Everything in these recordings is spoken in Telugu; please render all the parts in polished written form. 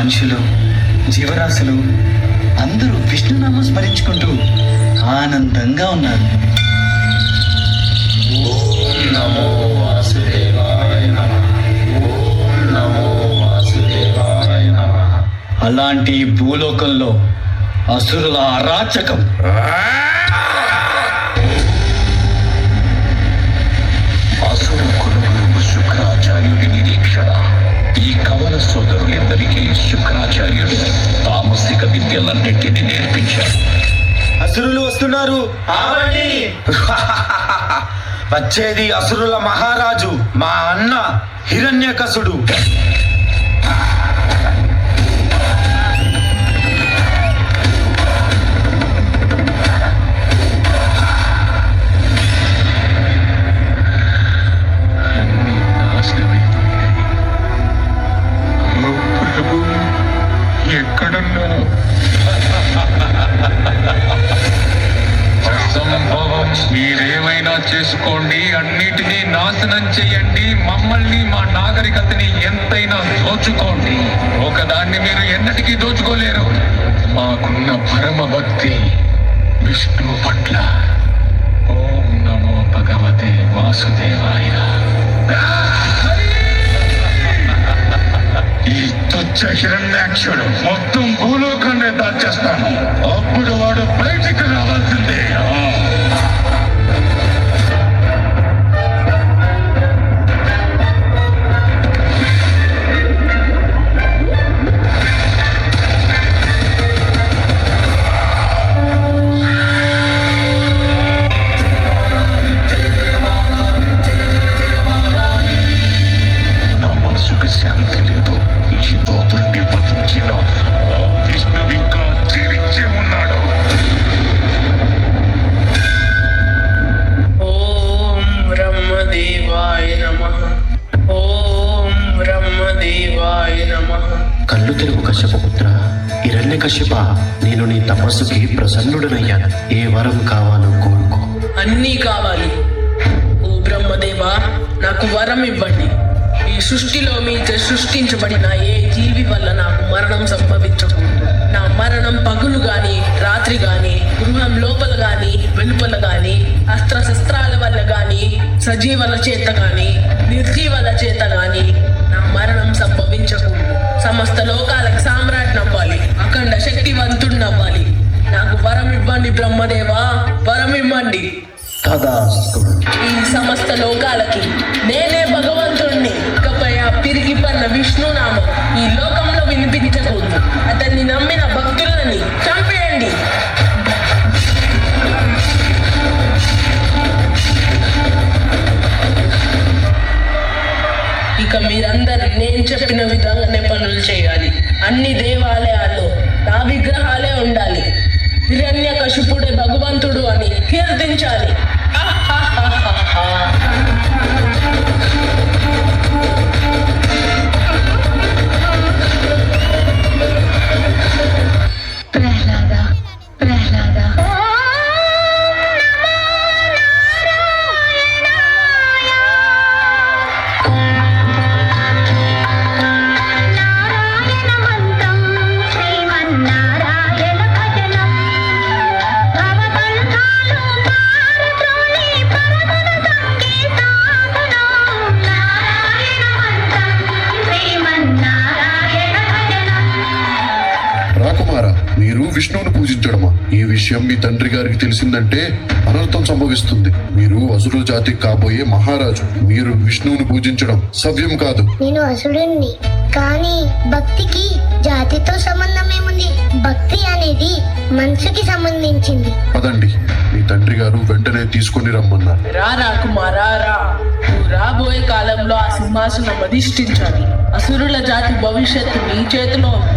మనుషులు, జీవరాశులు అందరూ విష్ణునామం స్మరించుకుంటూ ఆనందంగా ఉన్నారు. ఓం నమో వాసుదేవాయ నమః. ఓం నమో వాసుదేవాయ నమః. అలాంటి భూలోకంలో అసురుల అరాచకం, అసుర కులగురువు శుక్రాచార్యుడి నిరీక్షణ. ఈ కవల సోదరులందరికీ శుక్రాచార్యుడు తామసిక విద్యలన్నింటినీ నేర్పించాడు. అసురులు వస్తున్నారు. వచ్చేది అసురుల మహారాజు, మా అన్న హిరణ్యకశుడు. ఎక్కడున్నా అసంభవం. మీరేమైనా చేసుకోండి, అన్నిటినీ నాశనం చేయండి, మమ్మల్ని మా నాగరికతని ఎంతైనా దోచుకోండి. ఒకదాన్ని మీరు ఎన్నటికీ దోచుకోలేరు. మాకున్న పరమ భక్తి విష్ణు పట్ల. ఓం నమో భగవతే వాసుదేవాయ. ఈ తుచ్చ హిరణ్యాక్షుడు మొత్తం భూలోకాన్ని దాచేస్తాను. అప్పుడు వాడు బయటికి రావాల్సిందే. నా మనసుకు శాంతి లేదు. ఈ దోతుల్ని వధించిన ఆ విష్ణువు ఇంకా జీవించే ఉన్నాడు. ఓం బ్రహ్మదేవాయ నమః. ఓం బ్రహ్మదేవాయ నమః. కళ్ళు తెరువు కశ్యపపుత్ర. హిరణ్యకశ్యప, నేను నీ తపస్సుకి ప్రసన్నుడనయ్యాను. ఏ వరం కావాలో కోరుకో. అన్నీ కావాలి. ఓ బ్రహ్మదేవా, నాకు వరం ఇవ్వండి. ఈ సృష్టిలో మీచే సృష్టించబడిన ఏ జీవి వల్ల నాకు మరణం సంభవించకూడదు. నా మరణం పగులు గాని రాత్రి గాని, గృహం లోపల గాని వెలుపల గాని, అస్త్రశస్త్రాల వల్ల గాని, సజీవుల చేత గాని నిర్జీవుల చేత గాని నా మరణం సంభవించకూడదు. సమస్త లోకాలకు సామ్రాట్ అవ్వాలి, అఖండ శక్తివంతుడినవ్వాలి. నాకు వరం ఇవ్వండి బ్రహ్మదేవా, వరం ఇవ్వండి. తదాస్తు. ఈ సమస్త లోకాలకి నేనే భగవంతుణ్ణి. ఇకపై ఆ పిరికి పన్న విష్ణునామం ఈ లోకంలో వినిపించకూడదు. అతన్ని నమ్మిన భక్తులని చంపేయండి. ఇక మీరందరూ నేను చెప్పిన విధంగానే పనులు చేయాలి. అన్ని దేవాలయాల్లో నా విగ్రహాలే ఉండాలి. హిరణ్యకశిపుడే భగవంతుడు అని కీర్తించాలి. ప్రహ్లాద ప్రహ్లాద నారాయణమంతం శ్రీమన్నారాయణ భజనం భవబంధాలు పారద్రోలి పరమన సంగీతాధనం. నారాయణమంతం శ్రీమన్నారాయణ భజనం. రాకుమారా, మీరు విష్ణువును పూజించడమా? ఈ విషయం మీ తండ్రి గారికి తెలిసిందంటే అనర్థం సంభవిస్తుంది. మీరు అసురు జాతికి కాబోయే మహారాజు. మీరు విష్ణువును పూజించడం సవ్యం కాదు. నేను అసురుణ్ణి, కానీ భక్తికి జాతితో సంబంధం ఏముంది? భక్తి అనేది మనసుకి సంబంధించింది. పదండి, మీ తండ్రి గారు వెంటనే తీసుకొని రమ్మన్నారు. రా కుమారా రా. నువ్వు రాబోయే కాలంలో ఆ సింహాసనం అధిష్ఠించాలి. అసురుల జాతి భవిష్యత్తు నీ చేతిలో ఉంది.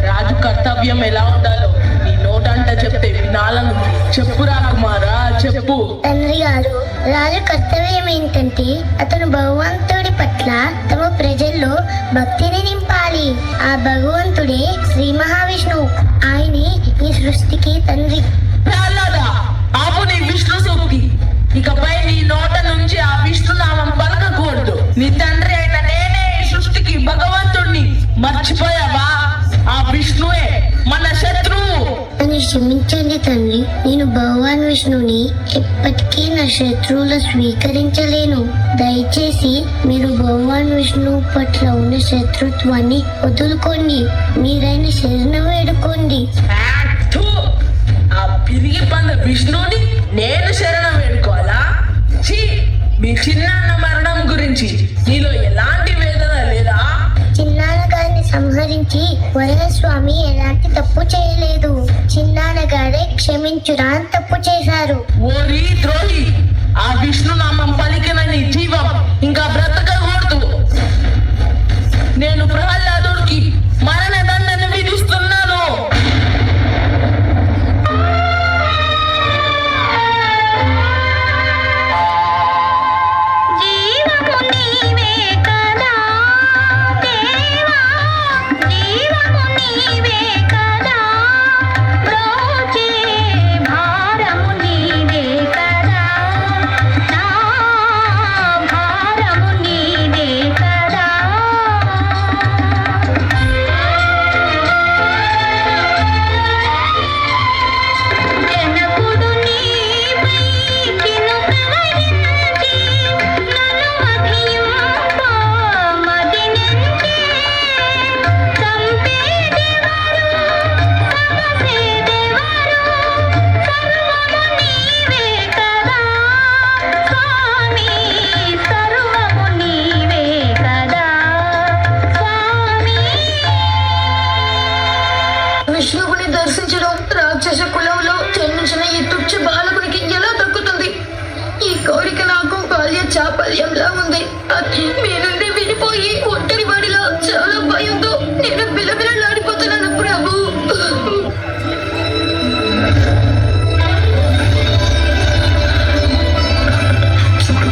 రాజు కర్తవ్యం ఎలా ఉండాలో నీ నోటంట చెప్తే వినాలను. చెప్పురా కుమారా, చెప్పు. తండ్రి గారు, రాజు కర్తవ్యం ఏంటంటే అతను భగవంతుడి పట్ల తమ ప్రజల్లో భక్తిని నింపాలి. ఆ భగవంతుడే శ్రీ మహావిష్ణువు. ఆయనే ఈ సృష్టికి తండ్రి. ప్రహ్లాదా, ఆపు నీ విష్ణు సూక్తి. ఇకపై నీ నోట నుంచి ఆ విష్ణునామం పలకకూడదు. నీ తండ్రి అయిన నేనే ఈ సృష్టికి భగవంతుణ్ణి. మర్చిపోయావా? మన శత్రువు. నన్ను క్షమించండి తండ్రి, నేను భగవాన్ విష్ణుని ఎప్పటికీ నా శత్రువులు స్వీకరించలేను. దయచేసి మీరు భగవాన్ విష్ణువు పట్ల ఉన్న శత్రుత్వాన్ని వదులుకోండి, మీరైన శరణం వేడుకోండి. థూ, ఆ పిరిగి పంద విష్ణుని నేను శరణం వేడుకోవాలా? ఛీ, మీ చిన్నాన్న మరణం గురించి నీలో ఎలాంటి వేదన లేదా? చిన్నాన్న గారిని సంహరించి వరదస్వామి ఎలాంటి తప్పు చేయలేదు. చిన్నాన్న గారే క్షమించురా అని తప్పు చేశారు. ఓరి ద్రోహి, ఆ విష్ణునామం పలికిన నీ జీవం ఇంకా బ్రతకకూడదు. నేను ప్రహ్లాదుడికి మరణదండన విధిస్తున్నాను. విష్ణువుని దర్శించడం రాక్షస కులంలో జన్మించిన ఈ తుచ్చ బాలకునికి ఎలా దక్కుతుంది? ఈ కోరిక నాకు బాల్య చాపల్యంలా ఉంది. అది మీ నుండి విడిపోయి ఒంటరి వాడిలా చాలా భయంతో నేను బిలబిలలాడిపోతున్నాను ప్రభు. చూడు,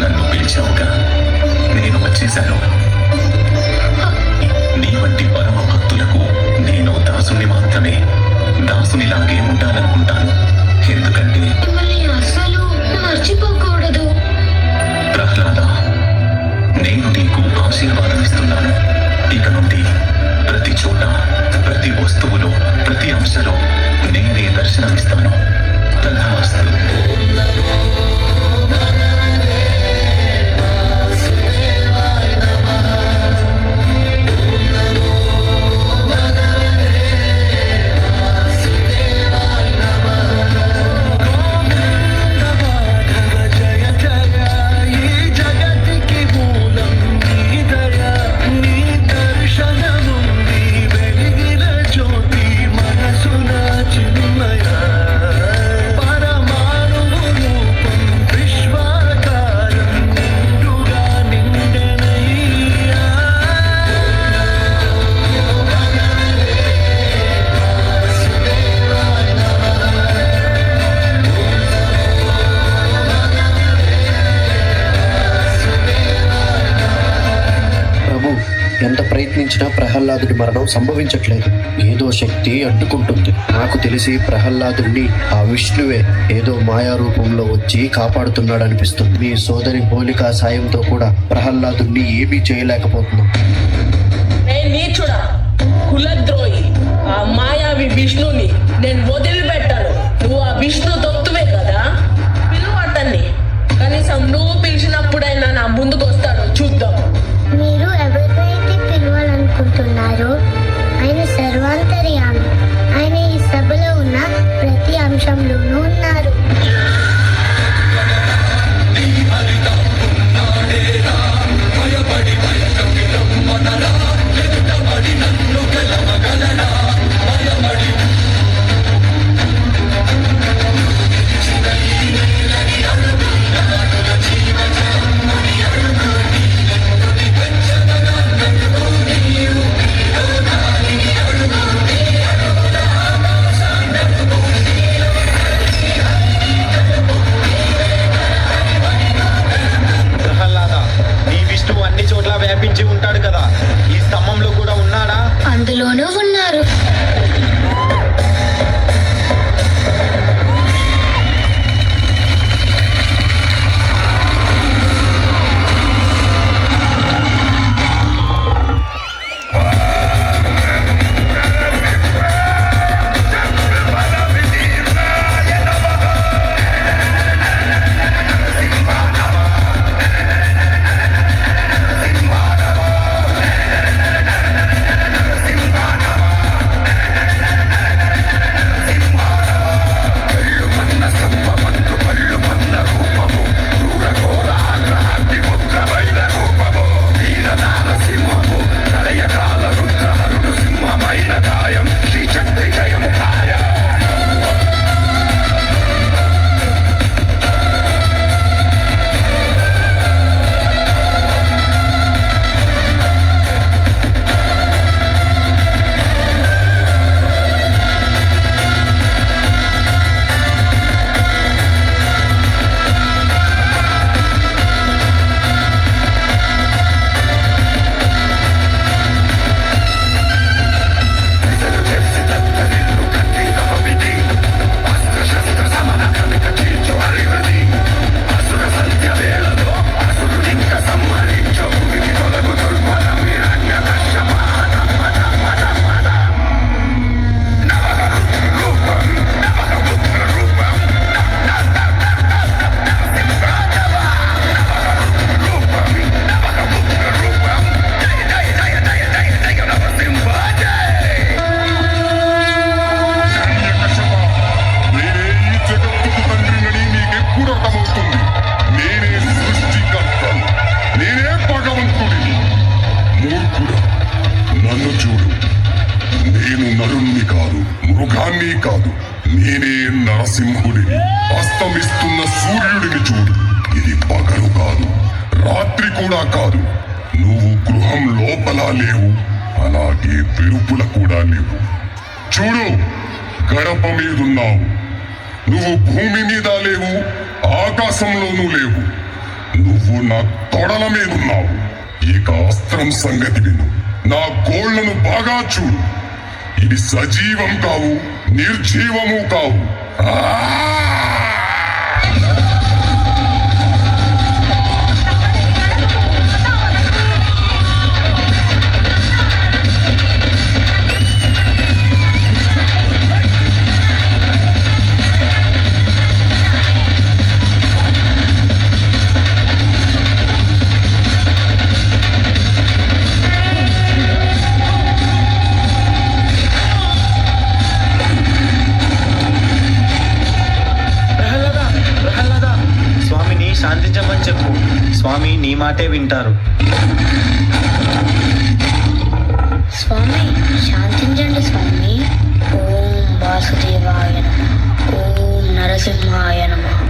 నన్ను పిలిచావుగా, నేను వచ్చేశాను. నీ వంటి పరమ భక్తులకు నేను దాసుని మాత్రమే. దాసునిలాగే ఉండాలనుకుంటాను. ఎందుకంటే మిమ్మల్ని అస్సలు మర్చిపోకూడదు. ప్రహ్లాద, నేను నీకు ఆశీర్వాదం ఇస్తున్నాను. ఇక నుండి ప్రతి చోట, ప్రతి వస్తువులో, ప్రతి అంశలో నేనే దర్శనమిస్తాను. తథాస్తు. ఎంత ప్రయత్నించినా ప్రహ్లాదుడి మరణం సంభవించట్లేదు. ఏదో శక్తి అడ్డుకుంటుంది. నాకు తెలిసి ప్రహ్లాదుడిని ఆ విష్ణువే ఏదో మాయా రూపంలో వచ్చి కాపాడుతున్నాడు అనిపిస్తుంది. మీ సోదరి హోలికా సాయంతో కూడా ప్రహ్లాదుడిని ఏమీ చేయలేకపోతున్నాం. నీచుడా, కులద్రోహి, ఆ మాయావి విష్ణుని నేను వదిలిపెట్టాను. నువ్వు ఆ విష్ణు దొత్తువే కదా, పిలువు అతన్ని. కనీసం నువ్వు పిలిచినప్పుడైనా నా ముందుకు వస్తాడు, చూద్దాం. మీరు ఎవరినైతే పిలవాలనుకుంటున్నారో ఆయన సర్వాంతర్యామి. ఆయన ఈ సభలో ఉన్న ప్రతి అంశంలోనూ ఉన్నారు. స్వామిని కాదు, నేనే నరసింహుడిని. అస్తమిస్తున్న సూర్యుడిని చూడు. ఇది పగలు కాదు, రాత్రి కూడా కాదు. నువ్వు గృహం లోపల లేవు, అలాగే వెలుపుల కూడా లేవు. చూడు, గడప మీదున్నావు. నువ్వు భూమి మీద లేవు, ఆకాశంలోనూ లేవు. నువ్వు నా తొడల మీదున్నావు. ఇక అస్త్రం సంగతి విను. నా గోళ్లను బాగా చూడు. ఇది సజీవం కావు, నిర్జీవము కావు. స్వామిని శాంతించమని చెప్పు. స్వామి నీ మాటే వింటారు. స్వామి శాంతించండి స్వామి. ఓం వాసుదేవాయ నమః. ఓం నరసింహాయ నమః.